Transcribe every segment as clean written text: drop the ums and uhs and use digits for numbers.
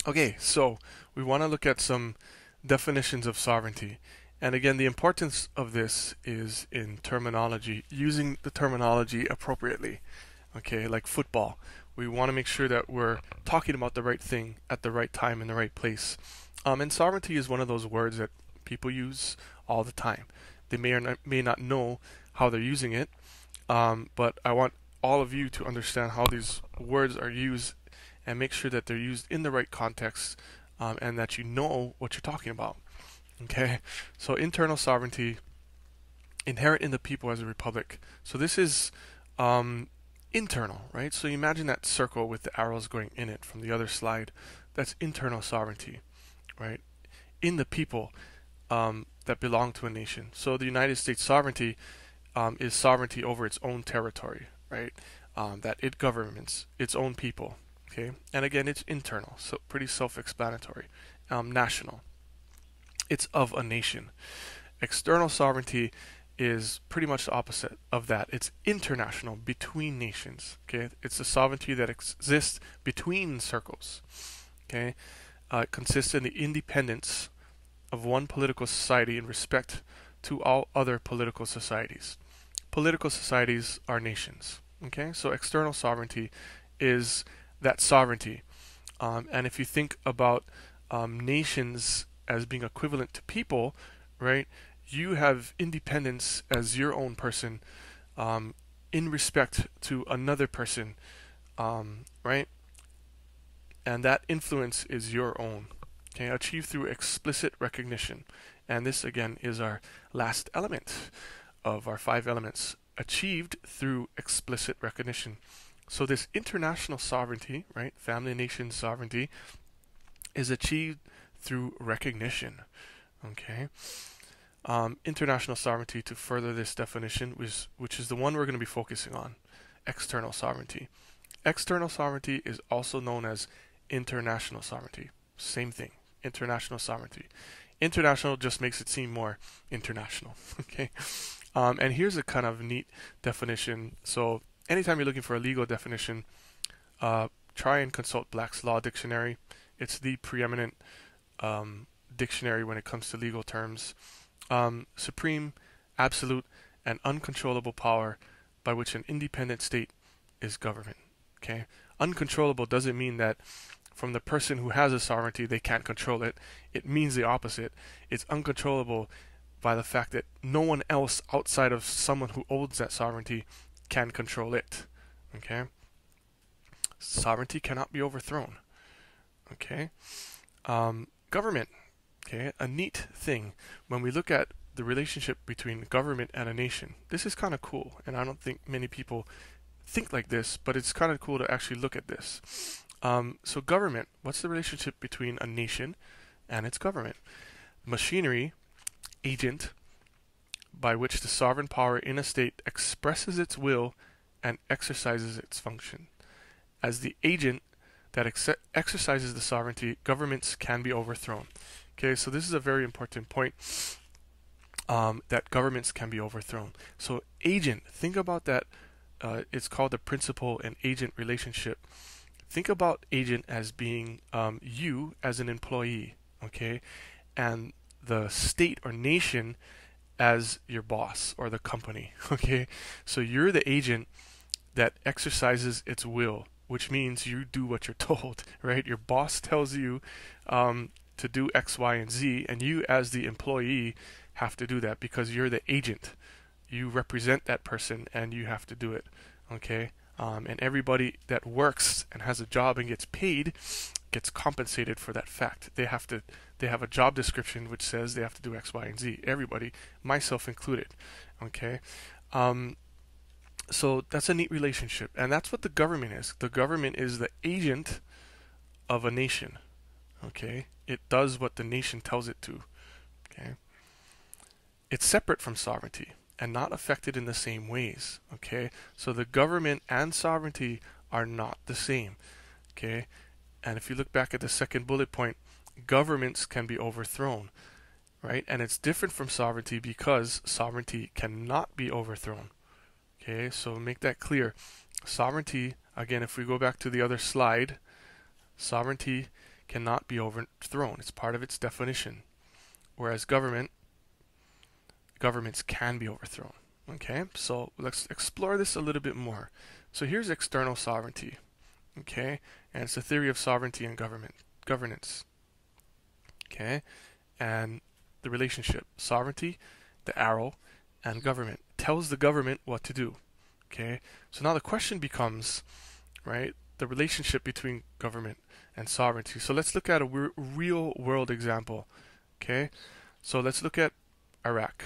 Okay, so we want to look at some definitions of sovereignty. And again, the importance of this is in terminology, using the terminology appropriately. Okay, like football. We want to make sure that we're talking about the right thing at the right time in the right place. And sovereignty is one of those words that people use all the time. They may not know how they're using it, but I want all of you to understand how these words are used and make sure that they're used in the right context, and that you know what you're talking about. Okay, so internal sovereignty, inherent in the people as a republic. So this is internal, right? So you imagine that circle with the arrows going in it from the other slide. That's internal sovereignty, right? In the people that belong to a nation. So the United States sovereignty is sovereignty over its own territory, right? That it governs its own people. Okay, and again, it's internal, so pretty self-explanatory. National, it's of a nation. External sovereignty is pretty much the opposite of that. It's international, between nations. Okay, it's a sovereignty that exists between circles. Okay, it consists in the independence of one political society in respect to all other political societies. Political societies are nations. Okay, so external sovereignty is that sovereignty. And if you think about nations as being equivalent to people, right, you have independence as your own person in respect to another person, right? And that influence is your own. Okay, achieved through explicit recognition. And this again is our last element of our 5 elements, achieved through explicit recognition. So this international sovereignty, right, family and nation sovereignty, is achieved through recognition. Okay. International sovereignty, to further this definition, which is the one we're going to be focusing on, external sovereignty. External sovereignty is also known as international sovereignty. Same thing, international sovereignty. International just makes it seem more international. Okay, and here's a kind of neat definition. So anytime you're looking for a legal definition, try and consult Black's Law Dictionary. It's the preeminent dictionary when it comes to legal terms. Supreme, absolute, and uncontrollable power by which an independent state is government. Okay, uncontrollable doesn't mean that from the person who has a sovereignty they can't control it. It means the opposite. It's uncontrollable by the fact that no one else outside of someone who owns that sovereignty can control it. Okay, sovereignty cannot be overthrown. Okay, government. Okay, a neat thing when we look at the relationship between government and a nation. This is kind of cool, and I don't think many people think like this, but it's kind of cool to actually look at this. So government, what's the relationship between a nation and its government? Machinery, agent, by which the sovereign power in a state expresses its will and exercises its function. As the agent that exercises the sovereignty, governments can be overthrown. Okay, so this is a very important point, that governments can be overthrown. So agent, think about that. It's called the principal and agent relationship. Think about agent as being you as an employee, okay, and the state or nation as your boss or the company, okay. So you're the agent that exercises its will, which means you do what you're told, right? Your boss tells you to do X, Y, and Z, and you as the employee have to do that because you're the agent. You represent that person and you have to do it. Okay? And everybody that works and has a job and gets paid gets compensated for that fact. They have a job description which says they have to do X, Y, and Z. Everybody, myself included. Okay? So that's a neat relationship. And that's what the government is. The government is the agent of a nation. Okay? It does what the nation tells it to. Okay? It's separate from sovereignty and not affected in the same ways. Okay? So the government and sovereignty are not the same. Okay? And if you look back at the second bullet point, governments can be overthrown. Right? And it's different from sovereignty because sovereignty cannot be overthrown. Okay? So make that clear. Sovereignty, again, if we go back to the other slide, sovereignty cannot be overthrown. It's part of its definition. Whereas governments can be overthrown. Okay, so let's explore this a little bit more. So here's external sovereignty. Okay, and it's a theory of sovereignty and governance. Okay, and the relationship sovereignty, the arrow, and government tells the government what to do. Okay, so now the question becomes, right, the relationship between government and sovereignty. So let's look at a real world example. Okay, so let's look at Iraq,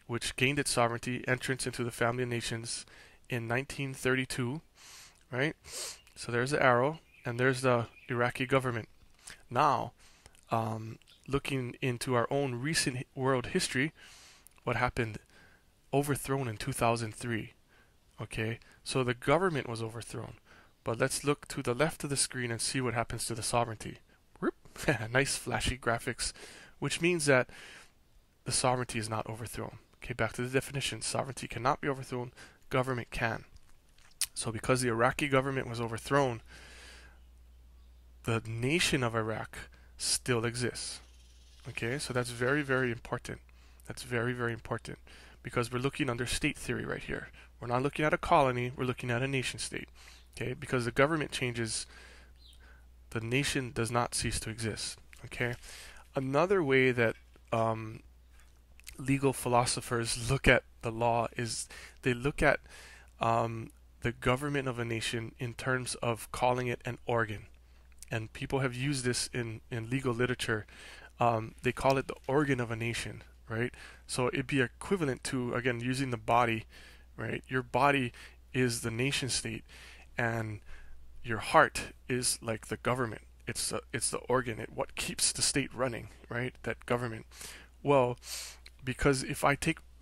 which gained its sovereignty, entrance into the family of nations in 1932, right? So there's the arrow, and there's the Iraqi government. Now, looking into our own recent world history, what happened? Overthrown in 2003. Okay, so the government was overthrown. But let's look to the left of the screen and see what happens to the sovereignty. Nice flashy graphics, which means that the sovereignty is not overthrown. Okay, back to the definition. Sovereignty cannot be overthrown. Government can. So because the Iraqi government was overthrown, the nation of Iraq still exists. Okay, so that's very, very important. That's very, very important because we're looking under state theory right here. We're not looking at a colony, we're looking at a nation state. Okay, because the government changes, the nation does not cease to exist. Okay, another way that legal philosophers look at the law is they look at the government of a nation in terms of calling it an organ. And people have used this in legal literature. They call it the organ of a nation, right? So it'd be equivalent to, again, using the body, right? Your body is the nation state, and your heart is like the government. It's the organ, what keeps the state running, right? That government. Well, because if I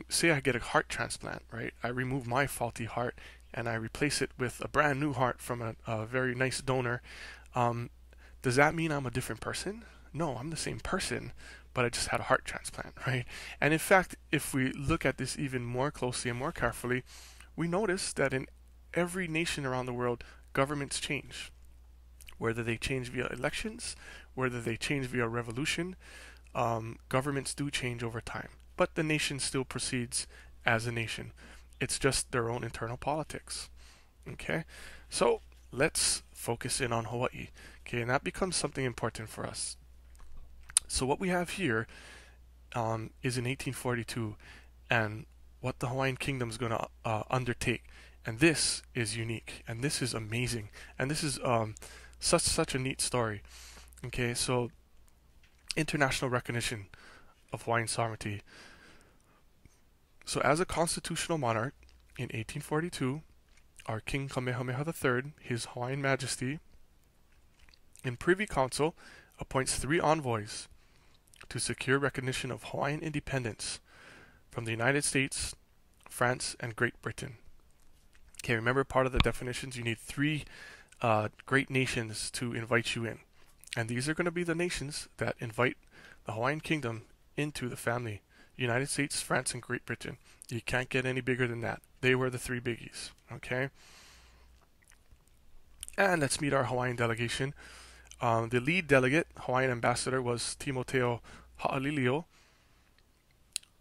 say I get a heart transplant, right? I remove my faulty heart and I replace it with a brand new heart from a very nice donor. Does that mean I'm a different person? No, I'm the same person, but I just had a heart transplant, right? And in fact, if we look at this even more closely and more carefully, we notice that in every nation around the world, governments change. Whether they change via elections, whether they change via revolution, governments do change over time. But the nation still proceeds as a nation. It's just their own internal politics. Okay? So let's focus in on Hawaii. Okay, and that becomes something important for us. So what we have here is in 1842, and what the Hawaiian Kingdom is going to undertake. And this is unique, and this is amazing, and this is such a neat story. Okay, so international recognition of Hawaiian sovereignty. So as a constitutional monarch in 1842, our King Kamehameha III, His Hawaiian Majesty, in Privy Council appoints 3 envoys to secure recognition of Hawaiian independence from the United States, France, and Great Britain. Okay, remember part of the definitions, you need 3 great nations to invite you in. And these are going to be the nations that invite the Hawaiian Kingdom into the family. United States, France, and Great Britain. You can't get any bigger than that. They were the 3 biggies. Okay? And let's meet our Hawaiian delegation. The lead delegate, Hawaiian ambassador, was Timoteo Ha'alilio.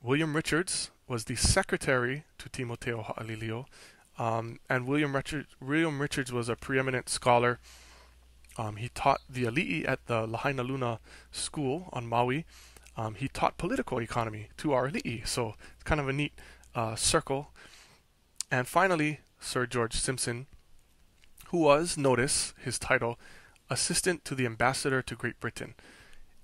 William Richards was the secretary to Timoteo Ha'alilio. And William Richards was a preeminent scholar. He taught the ali'i at the Lahaina Luna School on Maui. He taught political economy to our ali'i, so it's kind of a neat circle. And finally, Sir George Simpson, who was, notice his title, Assistant to the Ambassador to Great Britain.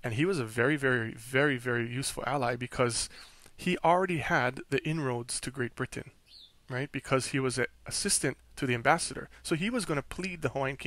And he was a very, very, very, very useful ally because he already had the inroads to Great Britain, right? Because he was an assistant to the ambassador. So he was going to plead the Hawaiian Kingdom